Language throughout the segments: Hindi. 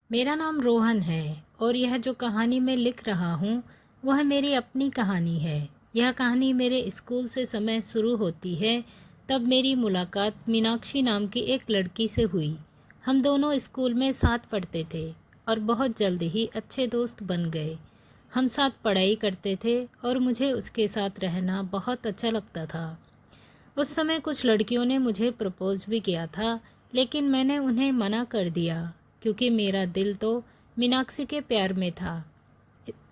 मेरा नाम रोहन है और यह जो कहानी मैं लिख रहा हूँ वह मेरी अपनी कहानी है। यह कहानी मेरे स्कूल से समय शुरू होती है। तब मेरी मुलाकात मीनाक्षी नाम की एक लड़की से हुई। हम दोनों स्कूल में साथ पढ़ते थे और बहुत जल्द ही अच्छे दोस्त बन गए। हम साथ पढ़ाई करते थे और मुझे उसके साथ रहना बहुत अच्छा लगता था। उस समय कुछ लड़कियों ने मुझे प्रपोज भी किया था, लेकिन मैंने उन्हें मना कर दिया क्योंकि मेरा दिल तो मीनाक्षी के प्यार में था।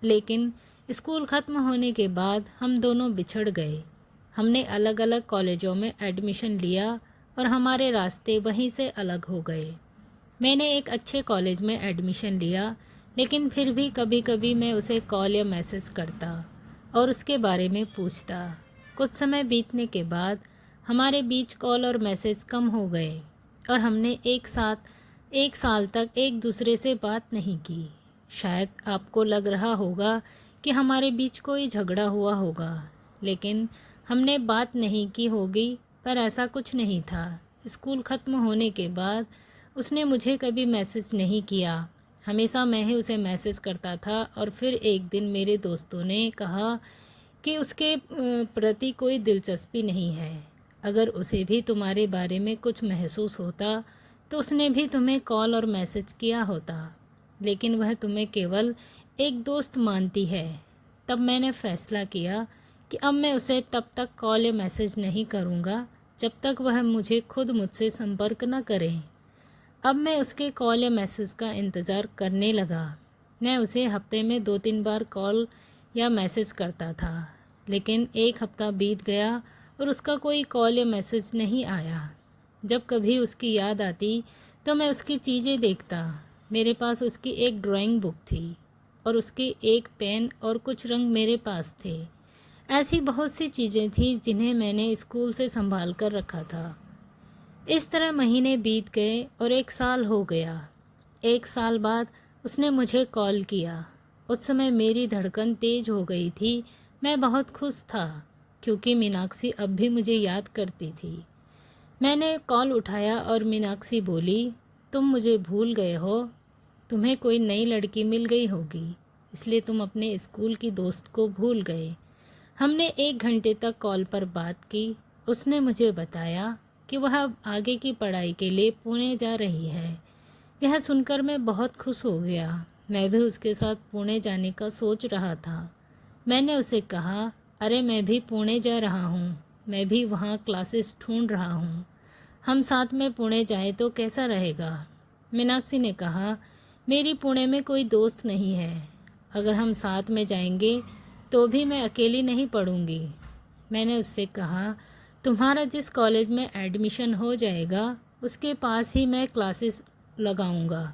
लेकिन स्कूल ख़त्म होने के बाद हम दोनों बिछड़ गए। हमने अलग अलग कॉलेजों में एडमिशन लिया और हमारे रास्ते वहीं से अलग हो गए। मैंने एक अच्छे कॉलेज में एडमिशन लिया, लेकिन फिर भी कभी कभी मैं उसे कॉल या मैसेज करता और उसके बारे में पूछता। कुछ समय बीतने के बाद हमारे बीच कॉल और मैसेज कम हो गए और हमने एक साल तक एक दूसरे से बात नहीं की। शायद आपको लग रहा होगा कि हमारे बीच कोई झगड़ा हुआ होगा, लेकिन हमने बात नहीं की होगी, पर ऐसा कुछ नहीं था। स्कूल ख़त्म होने के बाद उसने मुझे कभी मैसेज नहीं किया। हमेशा मैं ही उसे मैसेज करता था और फिर एक दिन मेरे दोस्तों ने कहा कि उसके प्रति कोई दिलचस्पी नहीं है। अगर उसे भी तुम्हारे बारे में कुछ महसूस होता तो उसने भी तुम्हें कॉल और मैसेज किया होता, लेकिन वह तुम्हें केवल एक दोस्त मानती है। तब मैंने फैसला किया कि अब मैं उसे तब तक कॉल या मैसेज नहीं करूँगा जब तक वह मुझे खुद मुझसे संपर्क न करे। अब मैं उसके कॉल या मैसेज का इंतज़ार करने लगा। मैं उसे हफ्ते में 2-3 बार कॉल या मैसेज करता था, लेकिन एक हफ्ता बीत गया और उसका कोई कॉल या मैसेज नहीं आया। जब कभी उसकी याद आती तो मैं उसकी चीज़ें देखता। मेरे पास उसकी एक ड्राइंग बुक थी और उसके एक पेन और कुछ रंग मेरे पास थे। ऐसी बहुत सी चीज़ें थी जिन्हें मैंने स्कूल से संभाल कर रखा था। इस तरह महीने बीत गए और एक साल हो गया। एक साल बाद उसने मुझे कॉल किया। उस समय मेरी धड़कन तेज हो गई थी। मैं बहुत खुश था क्योंकि मीनाक्षी अब भी मुझे याद करती थी। मैंने कॉल उठाया और मीनाक्षी बोली, तुम मुझे भूल गए हो। तुम्हें कोई नई लड़की मिल गई होगी, इसलिए तुम अपने स्कूल की दोस्त को भूल गए। हमने 1 घंटे तक कॉल पर बात की। उसने मुझे बताया कि वह अब आगे की पढ़ाई के लिए पुणे जा रही है। यह सुनकर मैं बहुत खुश हो गया। मैं भी उसके साथ पुणे जाने का सोच रहा था। मैंने उसे कहा, अरे मैं भी पुणे जा रहा हूँ, मैं भी वहाँ क्लासेस ढूंढ रहा हूँ। हम साथ में पुणे जाएं तो कैसा रहेगा? मीनाक्षी ने कहा, मेरी पुणे में कोई दोस्त नहीं है। अगर हम साथ में जाएंगे तो भी मैं अकेली नहीं पढ़ूंगी। मैंने उससे कहा, तुम्हारा जिस कॉलेज में एडमिशन हो जाएगा उसके पास ही मैं क्लासेस लगाऊंगा।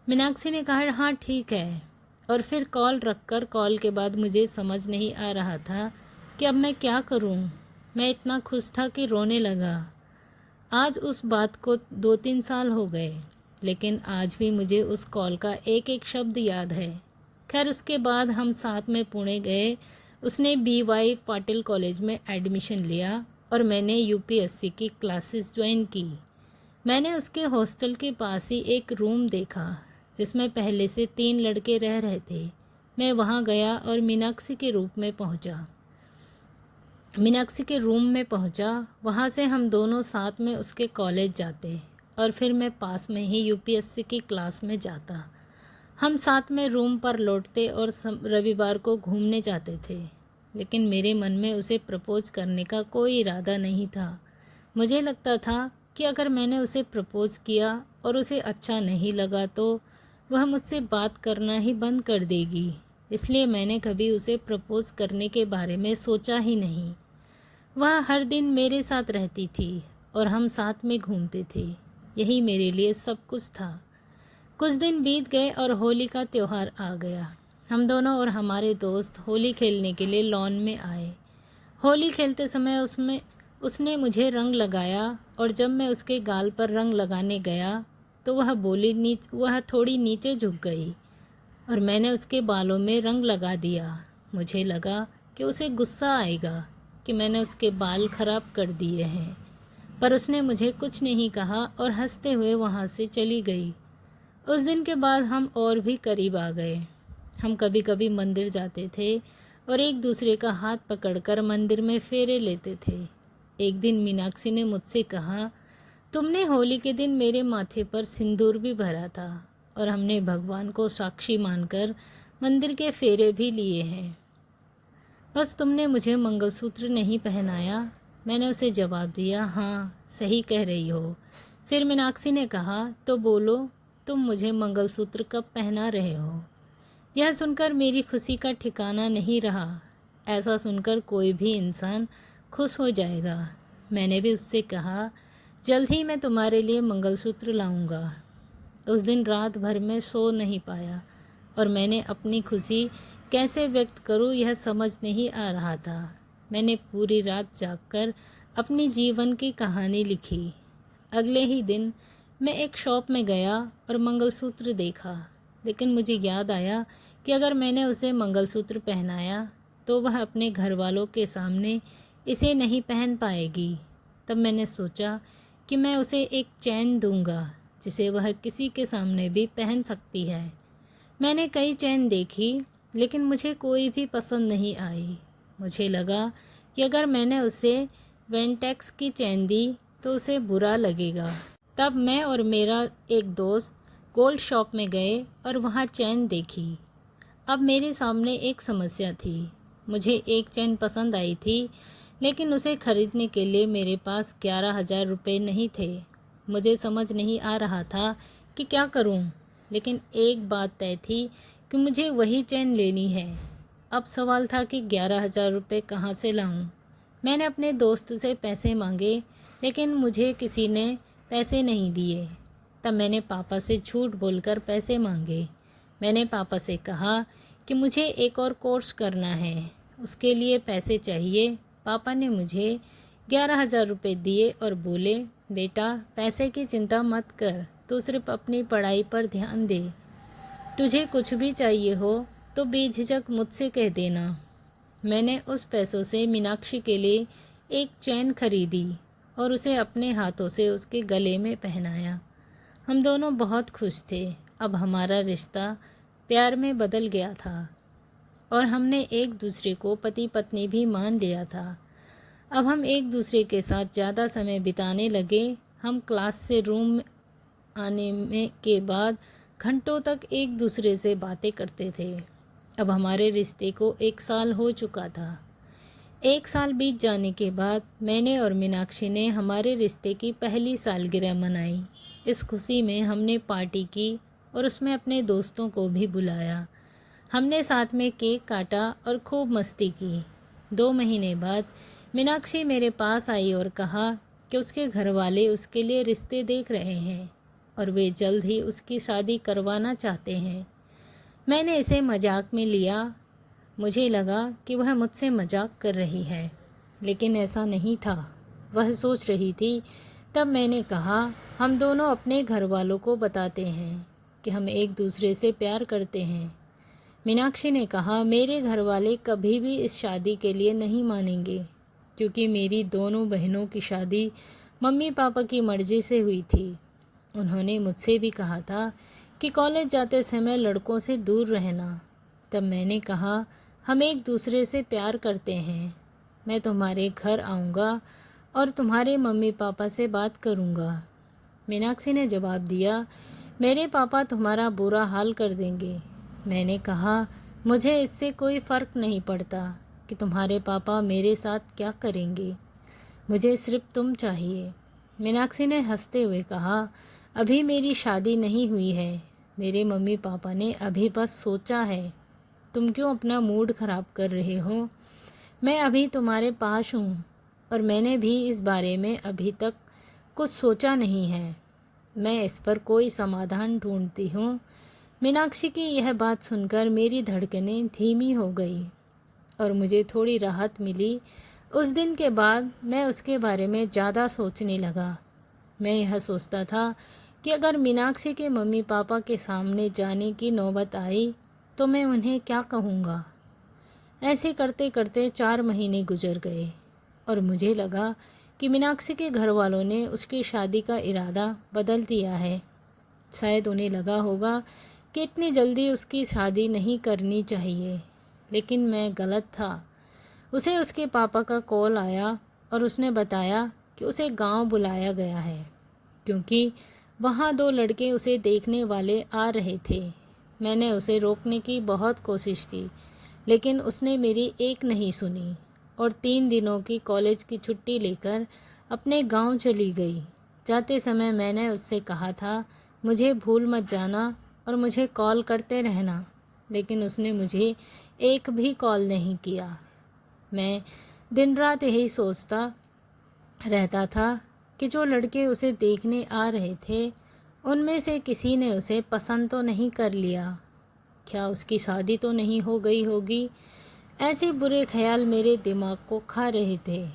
मीनाक्षी ने कहा, हाँ ठीक है। और फिर कॉल रखकर कॉल के बाद मुझे समझ नहीं आ रहा था कि अब मैं क्या करूं। मैं इतना खुश था कि रोने लगा। आज उस बात को 2-3 साल हो गए, लेकिन आज भी मुझे उस कॉल का एक एक शब्द याद है। खैर उसके बाद हम साथ में पुणे गए। उसने BY पाटिल कॉलेज में एडमिशन लिया और मैंने UPSC की क्लासेस ज्वाइन की। मैंने उसके हॉस्टल के पास ही एक रूम देखा जिसमें पहले से 3 लड़के रह रहे थे। मैं वहाँ गया और मीनाक्षी के रूम में पहुंचा। वहाँ से हम दोनों साथ में उसके कॉलेज जाते और फिर मैं पास में ही UPSC की क्लास में जाता। हम साथ में रूम पर लौटते और रविवार को घूमने जाते थे। लेकिन मेरे मन में उसे प्रपोज करने का कोई इरादा नहीं था। मुझे लगता था कि अगर मैंने उसे प्रपोज किया और उसे अच्छा नहीं लगा तो वह मुझसे बात करना ही बंद कर देगी। इसलिए मैंने कभी उसे प्रपोज करने के बारे में सोचा ही नहीं। वह हर दिन मेरे साथ रहती थी और हम साथ में घूमते थे। यही मेरे लिए सब कुछ था। कुछ दिन बीत गए और होली का त्यौहार आ गया। हम दोनों और हमारे दोस्त होली खेलने के लिए लॉन में आए। होली खेलते समय उसने मुझे रंग लगाया और जब मैं उसके गाल पर रंग लगाने गया तो वह थोड़ी नीचे झुक गई और मैंने उसके बालों में रंग लगा दिया। मुझे लगा कि उसे गुस्सा आएगा कि मैंने उसके बाल खराब कर दिए हैं, पर उसने मुझे कुछ नहीं कहा और हंसते हुए वहाँ से चली गई। उस दिन के बाद हम और भी करीब आ गए। हम कभी कभी मंदिर जाते थे और एक दूसरे का हाथ पकड़कर मंदिर में फेरे लेते थे। एक दिन मीनाक्षी ने मुझसे कहा, तुमने होली के दिन मेरे माथे पर सिंदूर भी भरा था और हमने भगवान को साक्षी मानकर मंदिर के फेरे भी लिए हैं। बस तुमने मुझे मंगलसूत्र नहीं पहनाया। मैंने उसे जवाब दिया, हाँ सही कह रही हो। फिर मीनाक्षी ने कहा, तो बोलो तुम मुझे मंगलसूत्र कब पहना रहे हो। यह सुनकर मेरी खुशी का ठिकाना नहीं रहा। ऐसा सुनकर कोई भी इंसान खुश हो जाएगा। मैंने भी उससे कहा, जल्द ही मैं तुम्हारे लिए मंगलसूत्र लाऊंगा। उस दिन रात भर में सो नहीं पाया और मैंने अपनी खुशी कैसे व्यक्त करूं यह समझ नहीं आ रहा था। मैंने पूरी रात जागकर अपनी जीवन की कहानी लिखी। अगले ही दिन मैं एक शॉप में गया और मंगलसूत्र देखा, लेकिन मुझे याद आया कि अगर मैंने उसे मंगलसूत्र पहनाया तो वह अपने घर वालों के सामने इसे नहीं पहन पाएगी। तब मैंने सोचा कि मैं उसे एक चैन दूंगा जिसे वह किसी के सामने भी पहन सकती है। मैंने कई चैन देखी, लेकिन मुझे कोई भी पसंद नहीं आई। मुझे लगा कि अगर मैंने उसे वेंटेक्स की चैन दी तो उसे बुरा लगेगा। तब मैं और मेरा एक दोस्त गोल्ड शॉप में गए और वहाँ चैन देखी। अब मेरे सामने एक समस्या थी। मुझे एक चैन पसंद आई थी, लेकिन उसे खरीदने के लिए मेरे पास 11,000 रुपये नहीं थे। मुझे समझ नहीं आ रहा था कि क्या करूं, लेकिन एक बात तय थी कि मुझे वही चैन लेनी है। अब सवाल था कि 11,000 रुपये कहाँ से लाऊं। मैंने अपने दोस्त से पैसे मांगे, लेकिन मुझे किसी ने पैसे नहीं दिए। तब मैंने पापा से झूठ बोलकर पैसे मांगे। मैंने पापा से कहा कि मुझे एक और कोर्स करना है, उसके लिए पैसे चाहिए। पापा ने मुझे 11,000 रुपये दिए और बोले, बेटा पैसे की चिंता मत कर, तू सिर्फ अपनी पढ़ाई पर ध्यान दे। तुझे कुछ भी चाहिए हो तो बेझिझक मुझसे कह देना। मैंने उस पैसों से मीनाक्षी के लिए एक चैन खरीदी और उसे अपने हाथों से उसके गले में पहनाया। हम दोनों बहुत खुश थे। अब हमारा रिश्ता प्यार में बदल गया था और हमने एक दूसरे को पति पत्नी भी मान लिया था। अब हम एक दूसरे के साथ ज़्यादा समय बिताने लगे। हम क्लास से रूम आने में के बाद घंटों तक एक दूसरे से बातें करते थे। अब हमारे रिश्ते को 1 साल हो चुका था। 1 साल बीत जाने के बाद मैंने और मीनाक्षी ने हमारे रिश्ते की पहली सालगिरह मनाई। इस खुशी में हमने पार्टी की और उसमें अपने दोस्तों को भी बुलाया। हमने साथ में केक काटा और खूब मस्ती की। 2 महीने बाद मीनाक्षी मेरे पास आई और कहा कि उसके घर वाले उसके लिए रिश्ते देख रहे हैं और वे जल्द ही उसकी शादी करवाना चाहते हैं। मैंने इसे मजाक में लिया। मुझे लगा कि वह मुझसे मजाक कर रही है, लेकिन ऐसा नहीं था। वह सोच रही थी। तब मैंने कहा, हम दोनों अपने घर वालों को बताते हैं कि हम एक दूसरे से प्यार करते हैं। मीनाक्षी ने कहा, मेरे घर वाले कभी भी इस शादी के लिए नहीं मानेंगे, क्योंकि मेरी दोनों बहनों की शादी मम्मी पापा की मर्ज़ी से हुई थी। उन्होंने मुझसे भी कहा था कि कॉलेज जाते समय लड़कों से दूर रहना। तब मैंने कहा, हम एक दूसरे से प्यार करते हैं। मैं तुम्हारे घर आऊँगा और तुम्हारे मम्मी पापा से बात करूँगा। मीनाक्षी ने जवाब दिया, मेरे पापा तुम्हारा बुरा हाल कर देंगे। मैंने कहा, मुझे इससे कोई फ़र्क नहीं पड़ता कि तुम्हारे पापा मेरे साथ क्या करेंगे, मुझे सिर्फ तुम चाहिए। मीनाक्षी ने हंसते हुए कहा, अभी मेरी शादी नहीं हुई है। मेरे मम्मी पापा ने अभी बस सोचा है। तुम क्यों अपना मूड ख़राब कर रहे हो? मैं अभी तुम्हारे पास हूँ और मैंने भी इस बारे में अभी तक कुछ सोचा नहीं है। मैं इस पर कोई समाधान ढूंढती हूँ। मीनाक्षी की यह बात सुनकर मेरी धड़कनें धीमी हो गई और मुझे थोड़ी राहत मिली। उस दिन के बाद मैं उसके बारे में ज़्यादा सोचने लगा। मैं यह सोचता था कि अगर मीनाक्षी के मम्मी पापा के सामने जाने की नौबत आई तो मैं उन्हें क्या कहूँगा। ऐसे करते करते 4 महीने गुजर गए और मुझे लगा कि मीनाक्षी के घर वालों ने उसकी शादी का इरादा बदल दिया है। शायद उन्हें लगा होगा कि इतनी जल्दी उसकी शादी नहीं करनी चाहिए, लेकिन मैं गलत था। उसे उसके पापा का कॉल आया और उसने बताया कि उसे गांव बुलाया गया है, क्योंकि वहाँ 2 लड़के उसे देखने वाले आ रहे थे। मैंने उसे रोकने की बहुत कोशिश की, लेकिन उसने मेरी एक नहीं सुनी और 3 दिनों की कॉलेज की छुट्टी लेकर अपने गांव चली गई। जाते समय मैंने उससे कहा था, मुझे भूल मत जाना और मुझे कॉल करते रहना, लेकिन उसने मुझे एक भी कॉल नहीं किया। मैं दिन रात यही सोचता रहता था कि जो लड़के उसे देखने आ रहे थे, उनमें से किसी ने उसे पसंद तो नहीं कर लिया। क्या उसकी शादी तो नहीं हो गई होगी? ऐसे बुरे ख्याल मेरे दिमाग को खा रहे थे,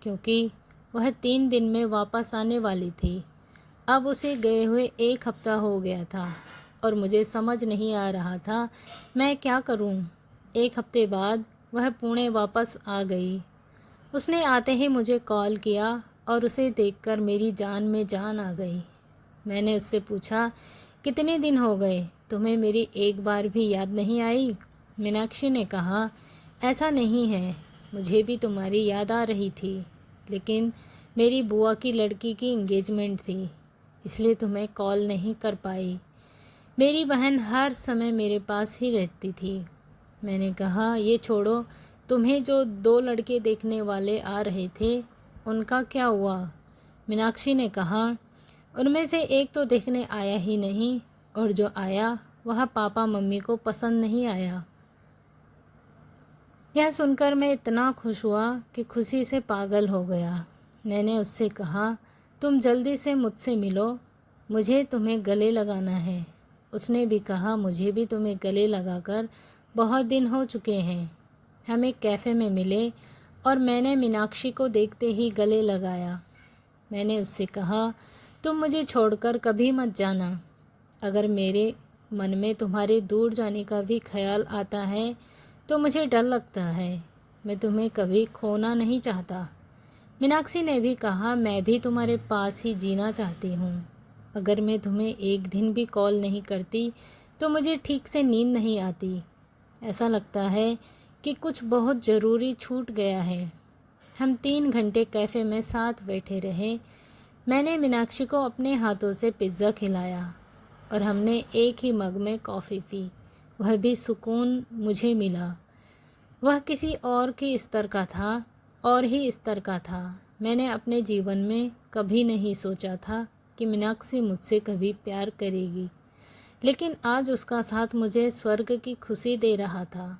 क्योंकि वह 3 दिन में वापस आने वाली थी। अब उसे गए हुए 1 हफ्ता हो गया था और मुझे समझ नहीं आ रहा था मैं क्या करूं। 1 हफ्ते बाद वह पुणे वापस आ गई। उसने आते ही मुझे कॉल किया और उसे देखकर मेरी जान में जान आ गई। मैंने उससे पूछा, कितने दिन हो गए, तुम्हें मेरी एक बार भी याद नहीं आई? मीनाक्षी ने कहा, ऐसा नहीं है, मुझे भी तुम्हारी याद आ रही थी, लेकिन मेरी बुआ की लड़की की एंगेजमेंट थी, इसलिए तुम्हें कॉल नहीं कर पाई। मेरी बहन हर समय मेरे पास ही रहती थी। मैंने कहा, ये छोड़ो, तुम्हें जो 2 लड़के देखने वाले आ रहे थे, उनका क्या हुआ? मीनाक्षी ने कहा, उनमें से एक तो देखने आया ही नहीं, और जो आया वह पापा मम्मी को पसंद नहीं आया। यह सुनकर मैं इतना खुश हुआ कि खुशी से पागल हो गया। मैंने उससे कहा, तुम जल्दी से मुझसे मिलो, मुझे तुम्हें गले लगाना है। उसने भी कहा, मुझे भी तुम्हें गले लगाकर बहुत दिन हो चुके हैं। हम एक कैफ़े में मिले और मैंने मीनाक्षी को देखते ही गले लगाया। मैंने उससे कहा, तुम मुझे छोड़कर कभी मत जाना। अगर मेरे मन में तुम्हारे दूर जाने का भी ख्याल आता है तो मुझे डर लगता है। मैं तुम्हें कभी खोना नहीं चाहता। मीनाक्षी ने भी कहा, मैं भी तुम्हारे पास ही जीना चाहती हूँ। अगर मैं तुम्हें एक दिन भी कॉल नहीं करती तो मुझे ठीक से नींद नहीं आती। ऐसा लगता है कि कुछ बहुत ज़रूरी छूट गया है। हम 3 घंटे कैफ़े में साथ बैठे रहे। मैंने मीनाक्षी को अपने हाथों से पिज़्ज़ा खिलाया और हमने एक ही मग में कॉफ़ी पी। वह भी सुकून मुझे मिला। वह किसी और के स्तर का था और ही स्तर का था। मैंने अपने जीवन में कभी नहीं सोचा था कि मीनाक्षी मुझसे कभी प्यार करेगी, लेकिन आज उसका साथ मुझे स्वर्ग की खुशी दे रहा था।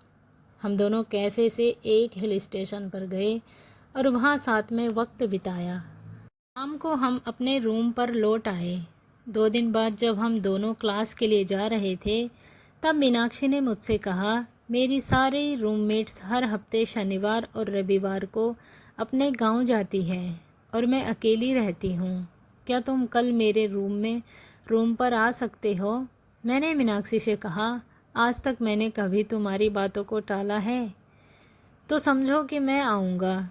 हम दोनों कैफ़े से एक हिल स्टेशन पर गए और वहाँ साथ में वक्त बिताया। शाम को हम अपने रूम पर लौट आए। 2 दिन बाद जब हम दोनों क्लास के लिए जा रहे थे, तब मीनाक्षी ने मुझसे कहा, मेरी सारी रूममेट्स हर हफ्ते शनिवार और रविवार को अपने गांव जाती हैं और मैं अकेली रहती हूँ। क्या तुम कल मेरे रूम पर आ सकते हो? मैंने मीनाक्षी से कहा, आज तक मैंने कभी तुम्हारी बातों को टाला है, तो समझो कि मैं आऊँगा।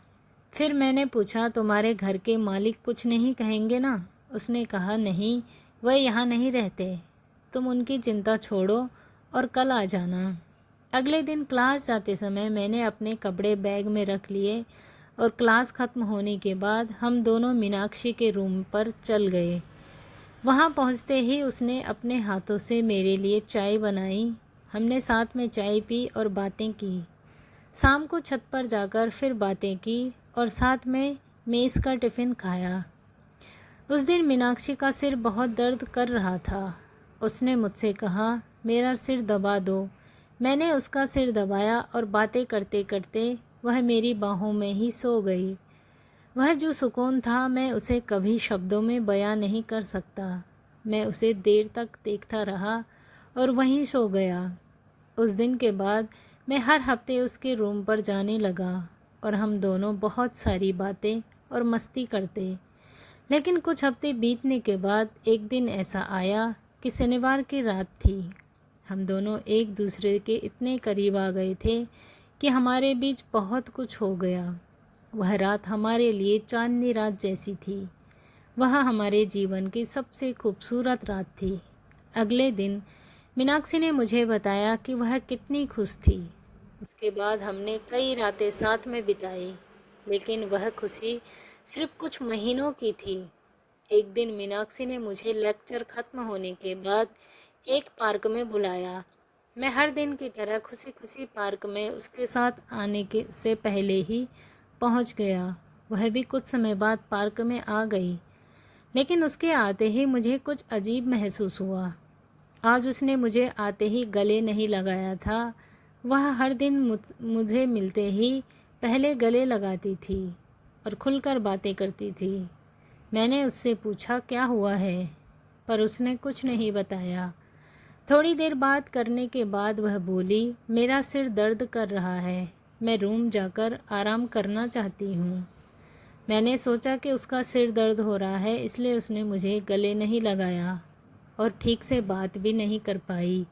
फिर मैंने पूछा, तुम्हारे घर के मालिक कुछ नहीं कहेंगे ना? उसने कहा, नहीं, वह यहाँ नहीं रहते, तुम उनकी चिंता छोड़ो और कल आ जाना। अगले दिन क्लास जाते समय मैंने अपने कपड़े बैग में रख लिए और क्लास ख़त्म होने के बाद हम दोनों मीनाक्षी के रूम पर चल गए। वहाँ पहुँचते ही उसने अपने हाथों से मेरे लिए चाय बनाई। हमने साथ में चाय पी और बातें की। शाम को छत पर जाकर फिर बातें की और साथ में मेस का टिफ़िन खाया। उस दिन मीनाक्षी का सिर बहुत दर्द कर रहा था। उसने मुझसे कहा, मेरा सिर दबा दो। मैंने उसका सिर दबाया और बातें करते करते वह मेरी बाहों में ही सो गई। वह जो सुकून था, मैं उसे कभी शब्दों में बयां नहीं कर सकता। मैं उसे देर तक देखता रहा और वहीं सो गया। उस दिन के बाद मैं हर हफ्ते उसके रूम पर जाने लगा और हम दोनों बहुत सारी बातें और मस्ती करते। लेकिन कुछ हफ्ते बीतने के बाद एक दिन ऐसा आया कि शनिवार की रात थी। हम दोनों एक दूसरे के इतने करीब आ गए थे कि हमारे बीच बहुत कुछ हो गया। वह रात हमारे लिए चांदनी रात जैसी थी। वह हमारे जीवन की सबसे खूबसूरत रात थी। अगले दिन मीनाक्षी ने मुझे बताया कि वह कितनी खुश थी। उसके बाद हमने कई रातें साथ में बिताई, लेकिन वह खुशी सिर्फ कुछ महीनों की थी। एक दिन मीनाक्षी ने मुझे लेक्चर खत्म होने के बाद एक पार्क में बुलाया। मैं हर दिन की तरह खुशी खुशी पार्क में उसके साथ आने के से पहले ही पहुंच गया। वह भी कुछ समय बाद पार्क में आ गई, लेकिन उसके आते ही मुझे कुछ अजीब महसूस हुआ। आज उसने मुझे आते ही गले नहीं लगाया था। वह हर दिन मुझे मिलते ही पहले गले लगाती थी और खुलकर बातें करती थी। मैंने उससे पूछा क्या हुआ है, पर उसने कुछ नहीं बताया। थोड़ी देर बात करने के बाद वह बोली, मेरा सिर दर्द कर रहा है, मैं रूम जाकर आराम करना चाहती हूँ। मैंने सोचा कि उसका सिर दर्द हो रहा है, इसलिए उसने मुझे गले नहीं लगाया और ठीक से बात भी नहीं कर पाई।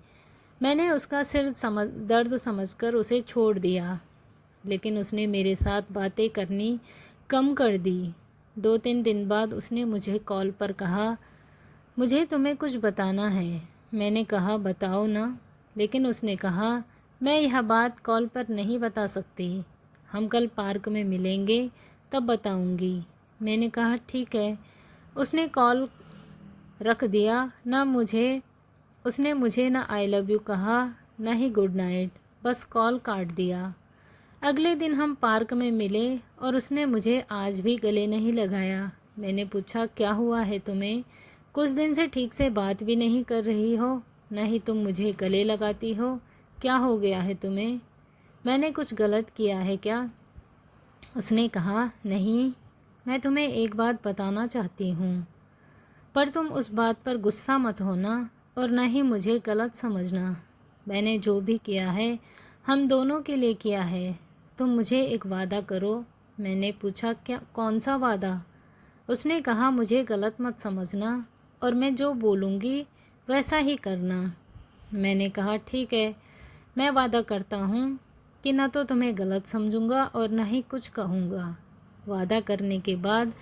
मैंने उसका सिर दर्द समझकर उसे छोड़ दिया, लेकिन उसने मेरे साथ बातें करनी कम कर दी। 2-3 दिन बाद उसने मुझे कॉल पर कहा, मुझे तुम्हें कुछ बताना है। मैंने कहा बताओ ना, लेकिन उसने कहा मैं यह बात कॉल पर नहीं बता सकती, हम कल पार्क में मिलेंगे तब बताऊंगी। मैंने कहा ठीक है। उसने कॉल रख दिया। उसने मुझे ना आई लव यू कहा, ना ही गुड नाइट, बस कॉल काट दिया। अगले दिन हम पार्क में मिले और उसने मुझे आज भी गले नहीं लगाया। मैंने पूछा क्या हुआ है तुम्हें, कुछ दिन से ठीक से बात भी नहीं कर रही हो, ना ही तुम मुझे गले लगाती हो, क्या हो गया है तुम्हें, मैंने कुछ गलत किया है क्या? उसने कहा नहीं, मैं तुम्हें एक बात बताना चाहती हूँ, पर तुम उस बात पर गुस्सा मत होना और न ही मुझे गलत समझना। मैंने जो भी किया है हम दोनों के लिए किया है। तुम मुझे एक वादा करो। मैंने पूछा क्या, कौन सा वादा? उसने कहा मुझे गलत मत समझना और मैं जो बोलूँगी वैसा ही करना। मैंने कहा ठीक है, मैं वादा करता हूँ कि न तो तुम्हें गलत समझूंगा और न ही कुछ कहूँगा। वादा करने के बाद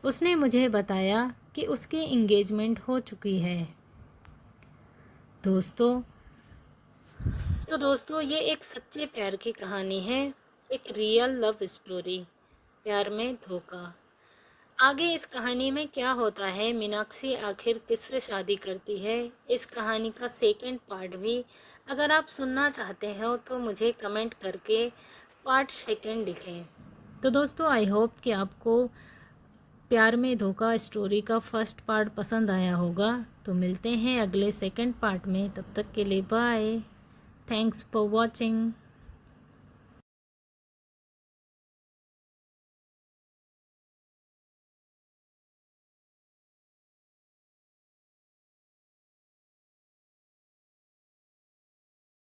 उसने मुझे बताया कि उसकी एंगेजमेंट हो चुकी है। दोस्तों ये एक सच्चे प्यार की कहानी है, एक रियल लव स्टोरी, प्यार में धोखा। आगे इस कहानी में क्या होता है, मीनाक्षी आखिर किससे शादी करती है, इस कहानी का सेकंड पार्ट भी अगर आप सुनना चाहते हो तो मुझे कमेंट करके पार्ट सेकंड लिखें। तो दोस्तों आई होप कि आपको प्यार में धोखा स्टोरी का फर्स्ट पार्ट पसंद आया होगा। तो मिलते हैं अगले सेकंड पार्ट में, तब तक के लिए बाय। Thanks for watching.